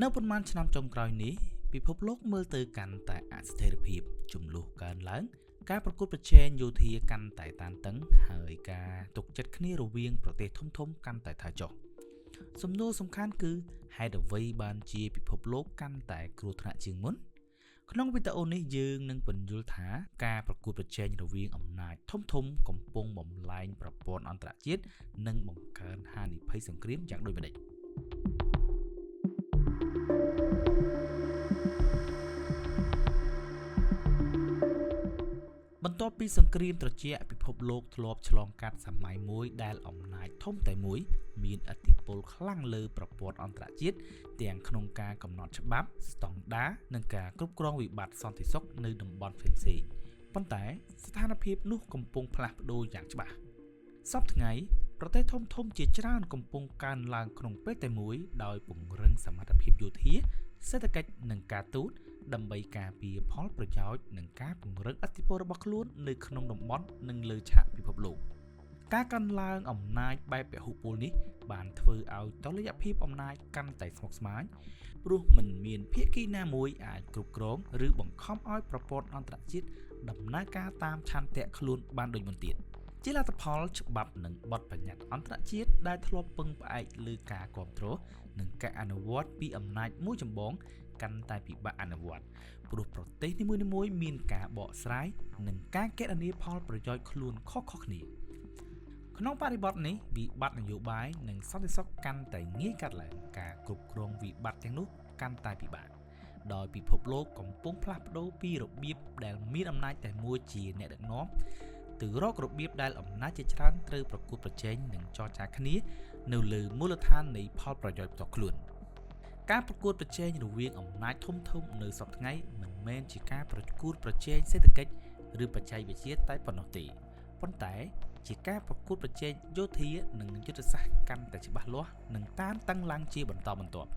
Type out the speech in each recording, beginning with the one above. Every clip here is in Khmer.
នៅប៉ុន្មានឆ្នាំចុងក្រោយនេះពិភពលោកមើលទៅកាន់តែអស្ថិរភាពចំនួនកើនឡើងការប្រកួតប្រជែងយោធាកាន់តែតានតឹងហើយការទុកចិត្តគ្នារវាងប្រទេសធំៗកាន់តែថយចុះសំណួរសំខាន់គឺហេតុអ្វីបានជាពិភពលោកកាន់តែគ្រោះថ្នាក់ជាងមុនក្នុងវីដេអូនេះយើងនឹងពន្យល់ថាការប្រកួតប្រជែងរវាងអំណាចធំៗកំពុងបំលែងប្រព័ន្ធអន្តរជាតិនិងបង្កើនហានិភ័យសង្គ្រាមយ៉ាងដូចម្តេចបន្ទាប់ពីសង្គ្រាមត្រជាក់ពិភពលោកធ្លាប់ឆ្លងកាត់សម័យមួយដែលអំណាចធំតែមួយមានឥទ្ធិពលខ្លាំងលើប្រព័ន្ធអន្តរជាតិទាំងក្នុងការកំណត់ច្បាប់ស្តង់ដារនិងការគ្រប់គ្រងវិបត្តិសន្តិសុខនៅតំបន់ផ្សេងៗប៉ុន្តែស្ថានភាពនោះកំពុងផ្លាស់ប្ដូរយ៉ាងច្បាស់សប្តាហ៍ថ្ងៃប្រទេសធំៗជាច្រើនកំពុងកើនឡើងក្នុងពេលតែមួយដោយពង្រឹងសមត្ថភាពយោធាសេដ្ឋកិច្ចនិងការទូតដើម្បីការពារផលប្រយោជន៍និងការពង្រឹងឥទ្ធិពលរបស់ខ្លួននៅក្នុងតំបន់និងលើឆាកពិភពលោកការកើនឡើងអំណាចបែបពហុពលនេះបានធ្វើឲ្យតុល្យភាពអំណាចកាន់តែស្មុគស្មាញព្រោះមិនមានភាគីណាមួយអាចគ្រប់គ្រងឬបង្ខំឲ្យប្រព័ន្ធអន្តរជាតិដំណើរការតាមឆន្ទៈខ្លួនបានដូចមុនទៀតជាលទ្ធផលច្បាប់និងបទបញ្ញត្តិអន្តរជាតិដែលធ្លាប់ពឹងផ្អែកលើការគ្រប់គ្រងនិងការអនុវត្តពីអំណាចមួយចម្បងកាន់តែពិបាកអនុវត្តព្រោះប្រទេសនីមួយៗមានការបកស្រាយនិងការកណនាផលប្រយោជន៍ខ្លួនខុសៗគ្នាក្នុងបរិបទនេះវិបត្តិនយោបាយនិងសន្តិសុខកាន់តែងាយកាត់ឡើងការគ្រប់គ្រងវិបត្តិទាំងនោះកាន់តែពិបាកដោយពិភពលោកកំពុងផ្លាស់ប្ដូរពីរបៀបដែលមានអំណាចតែមួយជាអ្នកដឹកនាំទៅរករបៀបដែលអំណាចជាច្រើនត្រូវប្រកួតប្រជែងនិងចរចាគ្នានៅលើមូលដ្ឋាននៃផលប្រយោជន៍ផ្ទាល់ខ្លួនការប្រកួតប្រជែងរវាងអំណាចធំៗនៅសប្តាហ៍ថ្ងៃមិនមែនជាការប្រកួតប្រជែងសេដ្ឋកិច្ចឬបច្ចេកវិទ្យាតែប៉ុណ្ណោះទេប៉ុន្តែជាការប្រកួតប្រជែងយោធានិងយុទ្ធសាស្ត្រកាន់តែច្បាស់លាស់និងតានតឹងឡើងជាបន្តបន្ទាប់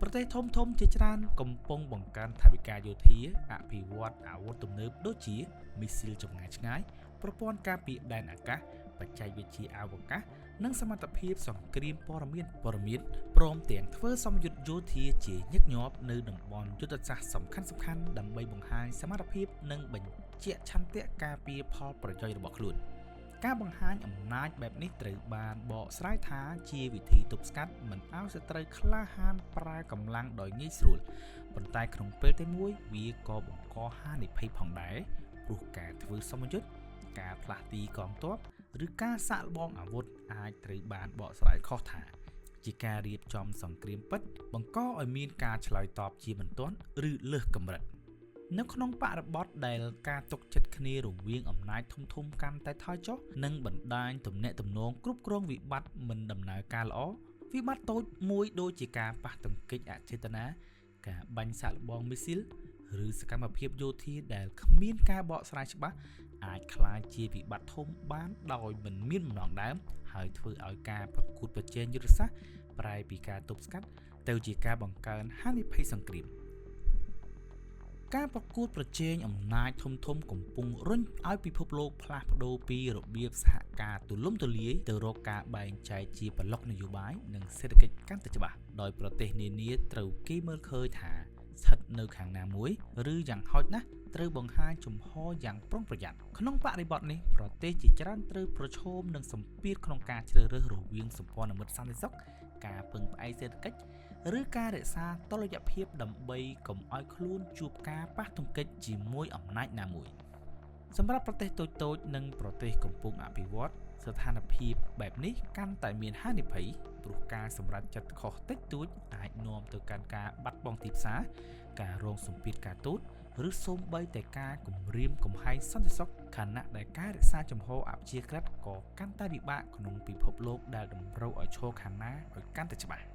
ប្រទេសធំៗជាច្រើនកំពុងបង្កើនថវិកាយោធាអភិវឌ្ឍអាវុធទំនើបដូចជាមីស៊ីលចម្ងាយឆ្ងាយប្រព័ន្ធការពារដែនអាកាសបច្ចេកវិទ្យាអវកាសនិងសមត្ថភាពសង្គ្រាមព័ត៌មានព្រមទាំងធ្វើសម្ពយុទ្ធយោធាជាញឹកញាប់នៅតំបន់យុទ្ធសាស្ត្រសំខាន់ៗដើម្បីបង្ហាញសមត្ថភាពនិងបញ្ជាក់ឆន្ទៈការពារផលប្រយោជន៍របស់ខ្លួនការបង្ហាញអំណាចបែបនេះត្រូវបានបកស្រាយថាជាវិធីទប់ស្កាត់មិនឲ្យសត្រូវក្លាហានប្រើកម្លាំងដោយងាយស្រួលប៉ុន្តែក្នុងពេលតែមួយវាក៏បង្កហានិភ័យផងដែរព្រោះការធ្វើសម្ពយុទ្ធការផ្លាស់ទីកងទ័ពឬការសាកល្បងអាវុធអាចត្រូវបានបកស្រាយខុសថាជាការរៀបចំសង្គ្រាមពិតបង្កឲ្យមានការឆ្លើយតបជាបន្ទាន់ឬលើសកម្រិតនៅក្នុងបរិបទដែលការទុកចិត្តគ្នារវាងអំណាចធំៗកាន់តែថយចុះនិងបណ្ដាញទំនាក់ទំនងគ្រប់គ្រងវិបត្តិមិនដំណើរការល្អវិបត្តិតូចមួយដូចជាការប៉ះទង្គិចអចេតនាការបាញ់សាកល្បងមីស៊ីលឬសកម្មភាពយោធាដែលគ្មានការបកស្រាយច្បាស់អាចក្លាយជាវិបត្តិធំបានដោយមិនមានបំណងដើមហើយធ្វើឲ្យការប្រកួតប្រជែងយុទ្ធសាស្ត្រប្រែពីការទប់ស្កាត់ទៅជាការបង្កើនហានិភ័យសង្គ្រាមការប្រកួតប្រជែងអំណាចធំៗកំពុងរុញឲ្យពិភពលោកផ្លាស់ប្ដូរពីរបៀបសហការទូលំទូលាយទៅរកការបែងចែកជាប្លុកនយោបាយនិងសេដ្ឋកិច្ចកាន់តែច្បាស់ដោយប្រទេសនានាត្រូវគេមើលឃើញថាស្ថិតនៅខាងណាមួយឬយ៉ាងហោចណាស់ត្រូវបង្ហាញជំហរយ៉ាងប្រុងប្រយ័ត្នក្នុងបរិបទនេះប្រទេសជាច្រើនត្រូវប្រឈមនឹងសម្ពាធក្នុងការជ្រើសរើសរវាងសម្ព័ន្ធមិត្តសន្តិសុខការពឹងផ្អែកសេដ្ឋកិច្ចឬការរក្សាតុល្យភាពដើម្បីកុំឲ្យខ្លួនជួបការប៉ះទង្គិចជាមួយអំណាចណាមួយសម្រាប់ប្រទេសតូចៗនិងប្រទេសកំពុងអភិវឌ្ឍស្ថានភាពបែបនេះកាន់តែមានហានិភ័យព្រោះការសម្រេចចិត្តខុសតិចតួចអាចនាំទៅកាន់ការបាត់បង់ទីផ្សារការរងសម្ពាធការទូតឬសូម្បីតែការគំរាមកំហែងសន្តិសុខខណៈដែលការរក្សាជំហរអព្យាក្រឹតក៏កាន់តែពិបាកក្នុងពិភពលោកដែលតម្រូវឲ្យឈរខាងណាឲ្យកាន់តែច្បាស់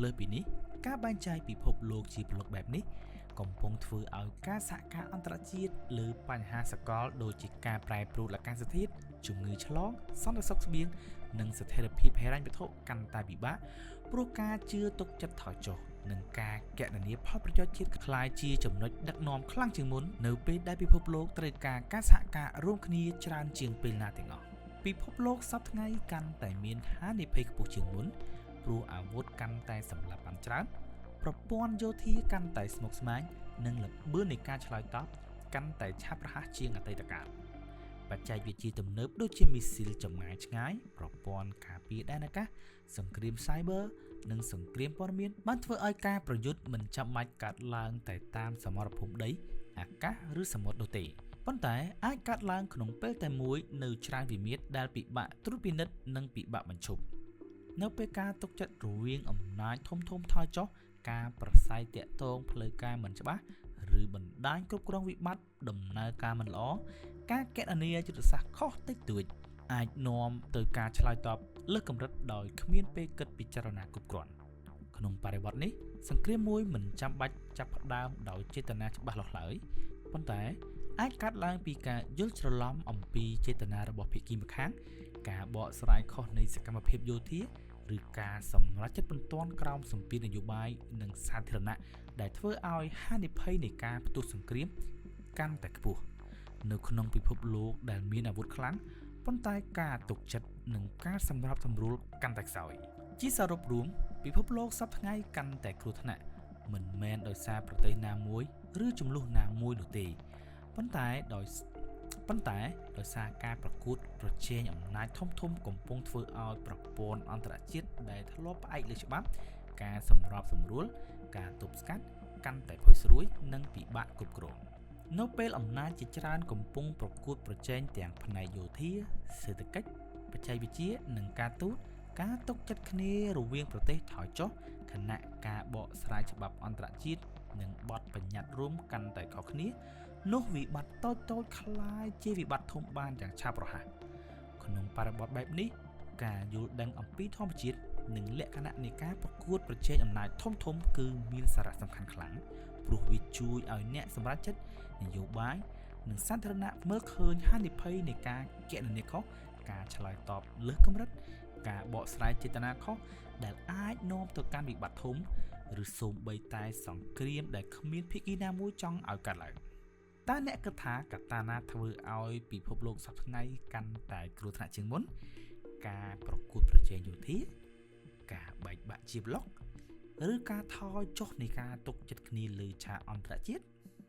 លើសពីនេះការបែងចែកពិភពលោកជាប្លុកបែបនេះកំពុងធ្វើឲ្យការសហការអន្តរជាតិលើបញ្ហាសកលដូចជាការប្រែប្រួលអាកាសធាតុជំងឺឆ្លងសន្តិសុខស្បៀងនិងស្ថិរភាពហិរញ្ញវត្ថុកាន់តែពិបាកព្រោះការជឿទុកចិត្តថយចុះនិងការកណនាផលប្រយោជន៍ជាតិក្លាយជាចំណុចដឹកនាំខ្លាំងជាងមុននៅពេលដែលពិភពលោកត្រូវការការសហការរួមគ្នាច្រើនជាងពេលណាទាំងអស់ពិភពលោកសប្តាហ៍ថ្ងៃកាន់តែមានហានិភ័យខ្ពស់ជាងមុនព្រោះអាវុធកាន់តែសម្លាប់បានច្រើន ប្រព័ន្ធយោធាកាន់តែស្មុគស្មាញនិងល្បឿននៃការឆ្លើយតបកាន់តែឆាប់រហ័សជាងអតីតកាលបច្ចេកវិទ្យាទំនើបដូចជាមីស៊ីលចម្ងាយឆ្ងាយប្រព័ន្ធការពារដែនអាកាសសង្គ្រាម Cyber និងសង្គ្រាមព័ត៌មានបានធ្វើឲ្យការប្រយុទ្ធមិនចាំបាច់កាត់ឡើងតែតាមសមរភូមិដីអាកាសឬសមុទ្រនោះទេប៉ុន្តែអាចកាត់ឡើងក្នុងពេលតែមួយនៅច្រើនវិមាត្រដែលពិបាកត្រួតពិនិត្យនិងពិបាកបញ្ឈប់នៅពេលការទុកចិត្តរវាងអំណាចធំថយចុះការប្រស័យតាក់ទងផ្លូវការមិនច្បាស់ឬបណ្ដាញគ្រប់គ្រងវិបត្តិដំណើរការមិនល្អការកណនាយុទ្ធសាស្ត្រខុសតិចតួចអាចនាំទៅការឆ្លើយតបលើសកម្រិតដោយគ្មានពេលគិតពិចារណាគ្រប់គ្រាន់ក្នុងបរិបទនេះសង្គ្រាមមួយមិនចាំបាច់ចាប់ផ្ដើមដោយចេតនាច្បាស់លាស់ឡើយប៉ុន្តែអាចកាត់ឡើងពីការយល់ច្រឡំអំពីចេតនារបស់ភាគីម្ខាងការបកស្រាយខុសនៃសកម្មភាពយោធាឬការសម្រេចចិត្តបន្ទាន់ក្រោមសម្ពាធនយោបាយនិងសាធារណៈដែលធ្វើឲ្យហានិភ័យនៃការផ្ទុះសង្គ្រាមកាន់តែខ្ពស់នៅក្នុងពិភពលោកដែលមានអាវុធខ្លាំងប៉ុន្តែការទុកចិត្តនិងការសម្របសម្រួលកាន់តែខ្សោយជាសរុបរួមពិភពលោកសពថ្ងៃកាន់តែគ្រោះថ្នាក់មិនមែនដោយសារប្រទេសណាមួយឬចំនួនណាមួយនោះទេប៉ុន្តែដោយសារការប្រកួតប្រជែងអំណាចធំកំពុងធ្វើឲ្យប្រព័ន្ធអន្តរជាតិដែលធ្លាប់ផ្អែកលើច្បាប់ការសម្របសម្រួលការទប់ស្កាត់កាន់តែផុយស្រួយនិងពិបាកគ្រប់គ្រងនៅពេលអំណាចជាច្រើនកំពុងប្រកួតប្រជែងទាំងផ្នែកយោធាសេដ្ឋកិច្ចបច្ចេកវិទ្យានិងការទូតការទុកចិត្តគ្នារវាងប្រទេសថយចុះខណៈការបកស្រាយច្បាប់អន្តរជាតិនិងបទបញ្ញត្តិរួមកាន់តែខុសគ្នានោះវិបត្តិតូចคล้ายជាវិបត្តិធំបានយ៉ាងឆាប់រហ័សក្នុងបរិបទបែបនេះការយល់ដឹងអំពីធម្មជាតិនិងលក្ខណៈនៃការប្រកួតប្រជែងអំណាចធំគឺមានសារៈសំខាន់ខ្លាំងព្រោះវាជួយឲ្យអ្នកសម្រេចចិត្តនយោបាយនិងសាធារណៈមើលឃើញហានិភ័យនៃការគណនាខុសការឆ្លើយតបលើសកម្រិតការបកស្រាយចេតនាខុសដែលអាចនាំទៅកាន់វិបត្តិធំឬសូម្បីតែសង្គ្រាមដែលគ្មានភាគីណាមួយចង់ឲ្យកើតឡើងតើអ្នកគិតថាកត្តាណាធ្វើឲ្យពិភពលោកសប្តាហ៍ថ្ងៃកាន់តែគ្រោះថ្នាក់ជាងមុនការប្រកួតប្រជែងយោធាការបែកបាក់ជាប្លុកឬការថយចុះនៃការទុកចិត្តគ្នាលើឆាកអន្តរជាតិ